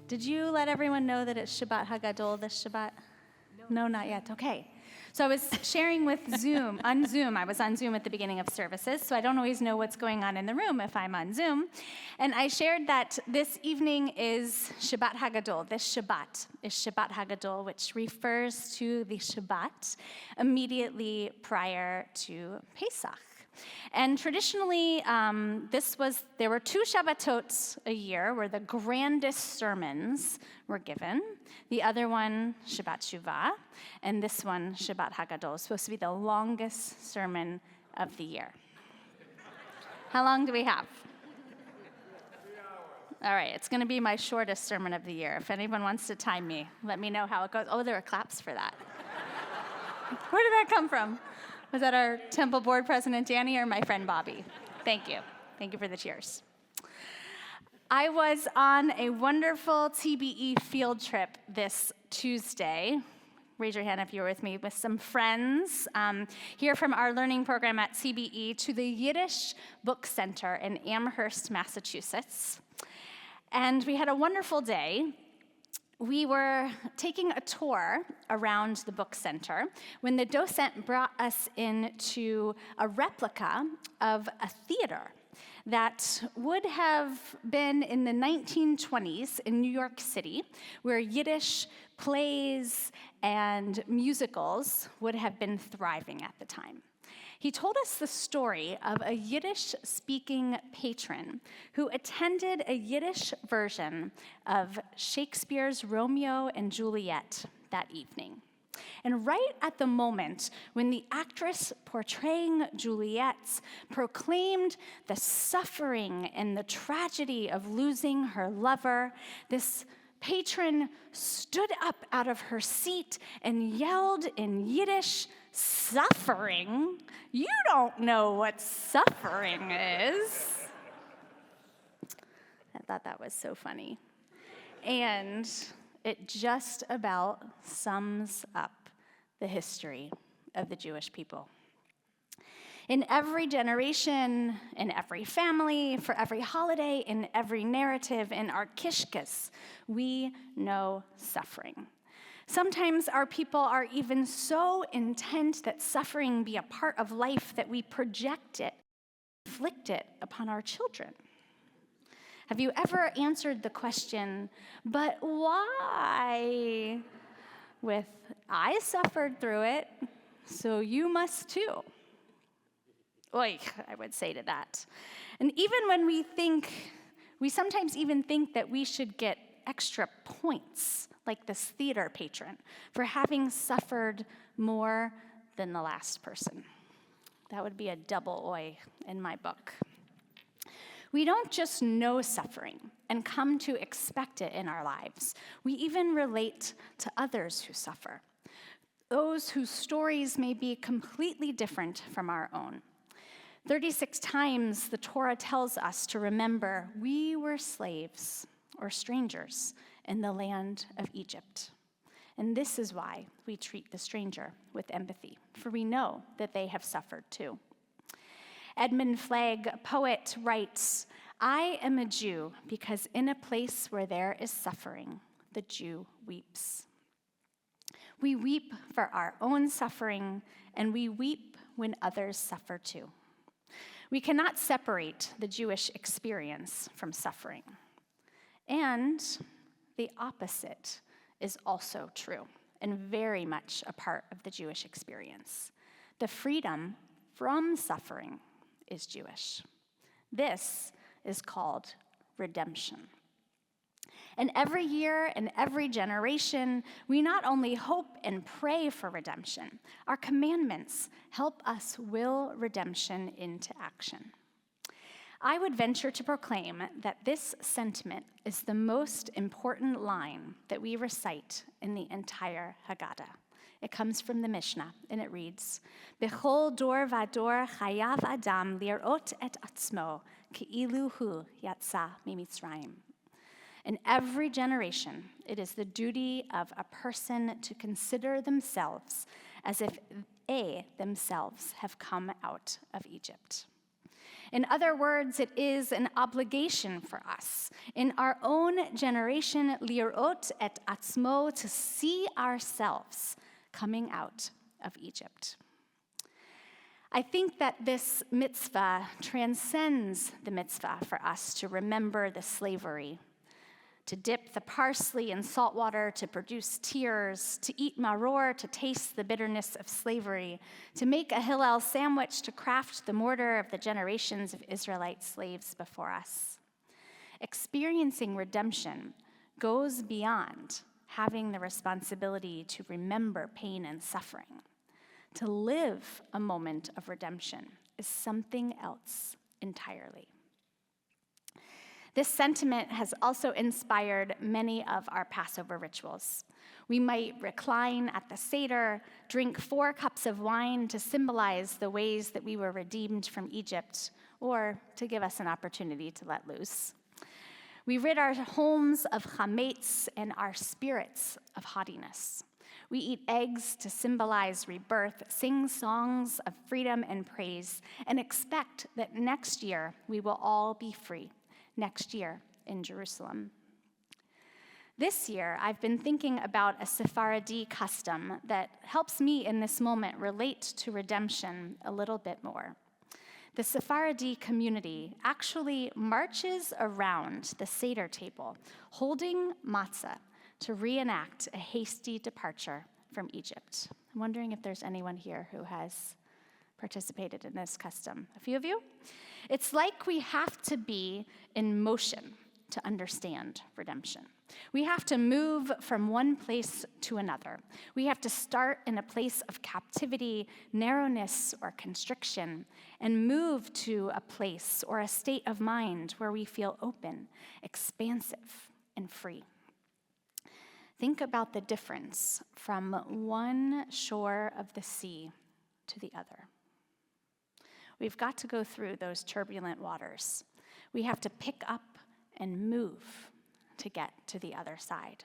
Did you let everyone know that it's Shabbat Hagadol this Shabbat? No, not yet. Okay. So I was sharing with Zoom, on Zoom. I was on Zoom at the beginning of services, so I don't always know what's going on in the room if I'm on Zoom. And I shared that this evening is Shabbat Hagadol. This Shabbat is Shabbat Hagadol, which refers to the Shabbat immediately prior to Pesach. And traditionally, there were 2 Shabbatot a year where the grandest sermons were given. The other one, Shabbat Shuvah, and this one, Shabbat Hagadol, is supposed to be the longest sermon of the year. How long do we have? 3 hours. All right, it's going to be my shortest sermon of the year. If anyone wants to time me, let me know how it goes. Oh, there are claps for that. Where did that come from? Was that our temple board president, Danny, or my friend, Bobby? Thank you. Thank you for the cheers. I was on a wonderful TBE field trip this Tuesday. Raise your hand if you were with me, with some friends here from our learning program at CBE to the Yiddish Book Center in Amherst, Massachusetts. And we had a wonderful day. We were taking a tour around the book center when the docent brought us into a replica of a theater that would have been in the 1920s in New York City, where Yiddish plays and musicals would have been thriving at the time. He told us the story of a Yiddish-speaking patron who attended a Yiddish version of Shakespeare's Romeo and Juliet that evening. And right at the moment when the actress portraying Juliet proclaimed the suffering and the tragedy of losing her lover, this patron stood up out of her seat and yelled in Yiddish, "Suffering? You don't know what suffering is." I thought that was so funny. And it just about sums up the history of the Jewish people. In every generation, in every family, for every holiday, in every narrative, in our kishkas, we know suffering. Sometimes our people are even so intent that suffering be a part of life that we project it, inflict it upon our children. Have you ever answered the question, "But why?" with, "I suffered through it, so you must too." Oy, I would say to that. And even when we sometimes even think that we should get extra points, like this theater patron, for having suffered more than the last person. That would be a double oy in my book. We don't just know suffering and come to expect it in our lives. We even relate to others who suffer, those whose stories may be completely different from our own. 36 times the Torah tells us to remember we were slaves or strangers in the land of Egypt. And this is why we treat the stranger with empathy, for we know that they have suffered too. Edmund Flagg, a poet, writes, "I am a Jew because in a place where there is suffering, the Jew weeps." We weep for our own suffering, and we weep when others suffer too. We cannot separate the Jewish experience from suffering. And the opposite is also true and very much a part of the Jewish experience. The freedom from suffering is Jewish. This is called redemption. And every year and every generation, we not only hope and pray for redemption, our commandments help us will redemption into action. I would venture to proclaim that this sentiment is the most important line that we recite in the entire Haggadah. It comes from the Mishnah, and it reads, "Bechol dor vador chayav adam lirot et atzmo ke'ilu hu yatsa mimitzrayim." In every generation, it is the duty of a person to consider themselves as if they themselves have come out of Egypt. In other words, it is an obligation for us in our own generation, lirot et atzmo, to see ourselves coming out of Egypt. I think that this mitzvah transcends the mitzvah for us to remember the slavery, to dip the parsley in salt water to produce tears, to eat maror to taste the bitterness of slavery, to make a Hillel sandwich to craft the mortar of the generations of Israelite slaves before us. Experiencing redemption goes beyond having the responsibility to remember pain and suffering. To live a moment of redemption is something else entirely. This sentiment has also inspired many of our Passover rituals. We might recline at the Seder, drink 4 cups of wine to symbolize the ways that we were redeemed from Egypt, or to give us an opportunity to let loose. We rid our homes of chametz and our spirits of haughtiness. We eat eggs to symbolize rebirth, sing songs of freedom and praise, and expect that next year we will all be free. Next year in Jerusalem. This year, I've been thinking about a Sephardi custom that helps me in this moment relate to redemption a little bit more. The Sephardi community actually marches around the Seder table, holding matzah to reenact a hasty departure from Egypt. I'm wondering if there's anyone here who has participated in this custom. A few of you? It's like we have to be in motion to understand redemption. We have to move from one place to another. We have to start in a place of captivity, narrowness, or constriction, and move to a place or a state of mind where we feel open, expansive, and free. Think about the difference from one shore of the sea to the other. We've got to go through those turbulent waters. We have to pick up and move to get to the other side.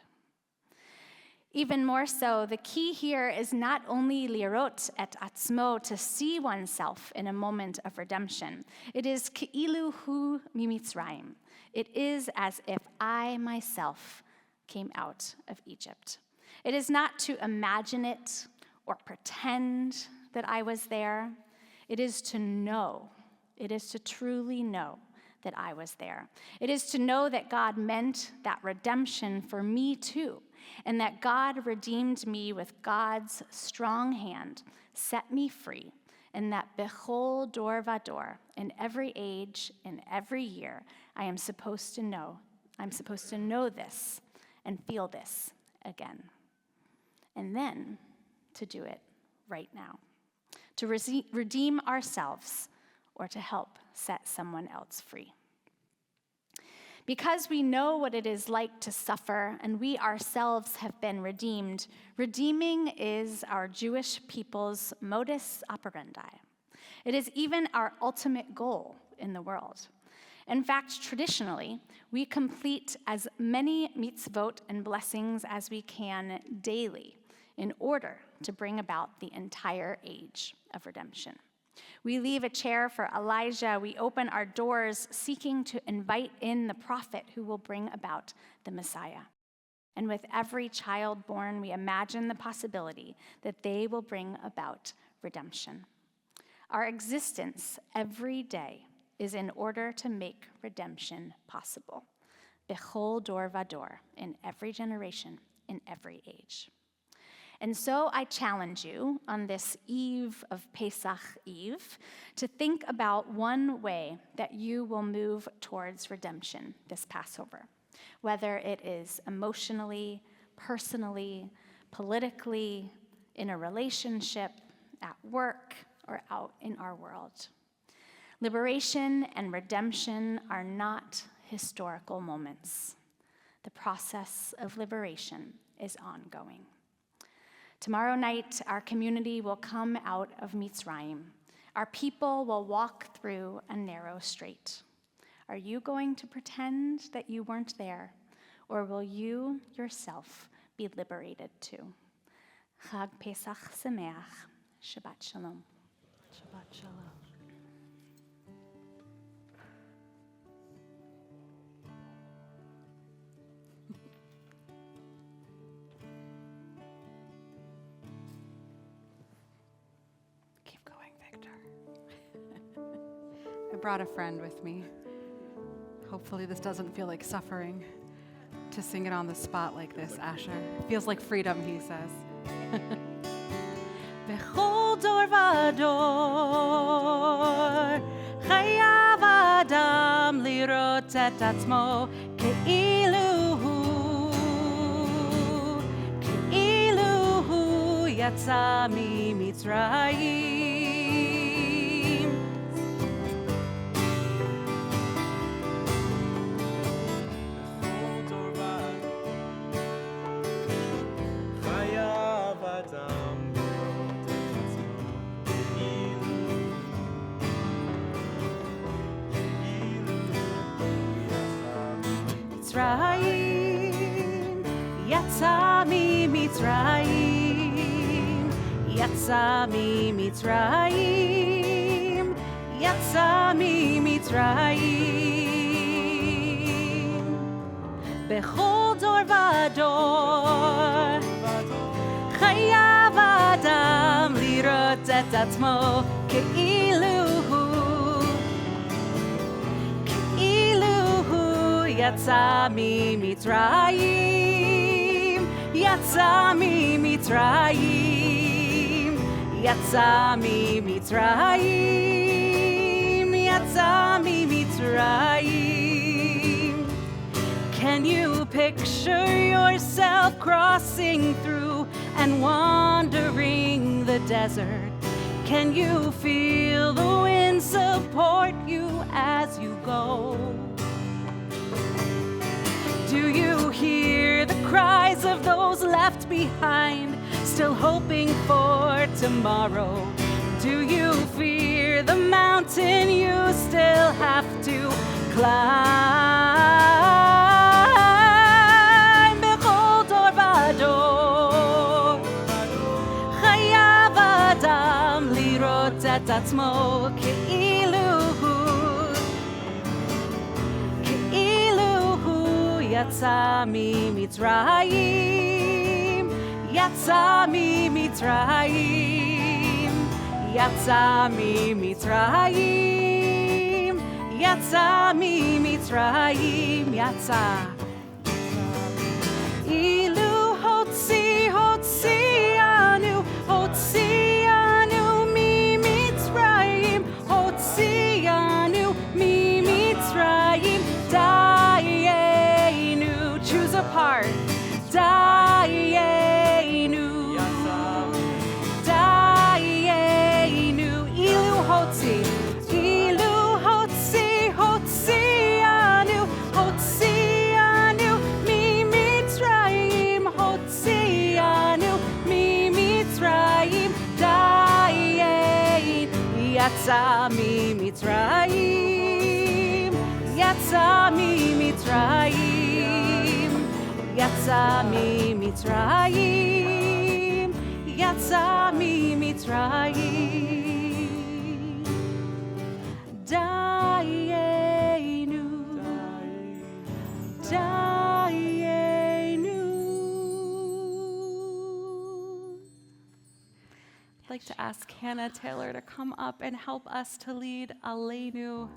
Even more so, the key here is not only lirot et atzmo, to see oneself in a moment of redemption. It is ke'ilu hu mimitzrayim. It is as if I myself came out of Egypt. It is not to imagine it or pretend that I was there. It is to know. It is to truly know that I was there. It is to know that God meant that redemption for me too, and that God redeemed me with God's strong hand, set me free, and that bechol dor vador, in every age, in every year, I'm supposed to know this and feel this again. And then to do it right now, to redeem ourselves or to help set someone else free. Because we know what it is like to suffer and we ourselves have been redeemed, redeeming is our Jewish people's modus operandi. It is even our ultimate goal in the world. In fact, traditionally, we complete as many mitzvot and blessings as we can daily in order to bring about the entire age of redemption. We leave a chair for Elijah. We open our doors seeking to invite in the prophet who will bring about the Messiah. And with every child born, we imagine the possibility that they will bring about redemption. Our existence every day is in order to make redemption possible. Bechol dor vador, in every generation, in every age. And so I challenge you on this eve of Pesach Eve to think about one way that you will move towards redemption this Passover, whether it is emotionally, personally, politically, in a relationship, at work, or out in our world. Liberation and redemption are not historical moments. The process of liberation is ongoing. Tomorrow night, our community will come out of Mitzrayim. Our people will walk through a narrow strait. Are you going to pretend that you weren't there, or will you yourself be liberated too? Chag Pesach Sameach. Shabbat Shalom. Shabbat Shalom. brought a friend with me. Hopefully this doesn't feel like suffering to sing it on the spot like this, Asher. It feels like freedom, he says. בכל דור ודור חייב האדם לראות את עצמו כאילו הוא יצא ממצרים. חייב אדם לראות את עצמו מצרים, יצא ממצרים, יצא ממצרים, יצא ממצרים. בכל דור ודור חייב האדם לראות את עצמו כאילו הוא יצא ממצרים, יצא ממצרים, יצא ממצרים, יצא ממצרים. Can you picture yourself crossing through and wandering the desert? Can you feel the wind support you as you go? Do you hear the cries of those left behind, still hoping for tomorrow? Do you fear the mountain you still have to climb? בכל דור ודור חייב האדם לראות את עצמו כאילו הוא יצא ממצרים, יצא ממצרים, יצא ממצרים, יצא ממצרים, יצא. אילו הוציאנו, הוציאנו ממצרים, הוציאנו ממצרים, דיינו, choose a part, דיינו, דיינו, אילו הוציאנו, הוציאנו ממצרים, הוציאנו ממצרים, דיינו, יצא ממצרים, יצא ממצרים, יצא ממצרים, יצא ממצרים, דיינו, דיינו. I'd like to ask Hannah Taylor to come up and help us to lead Aleinu.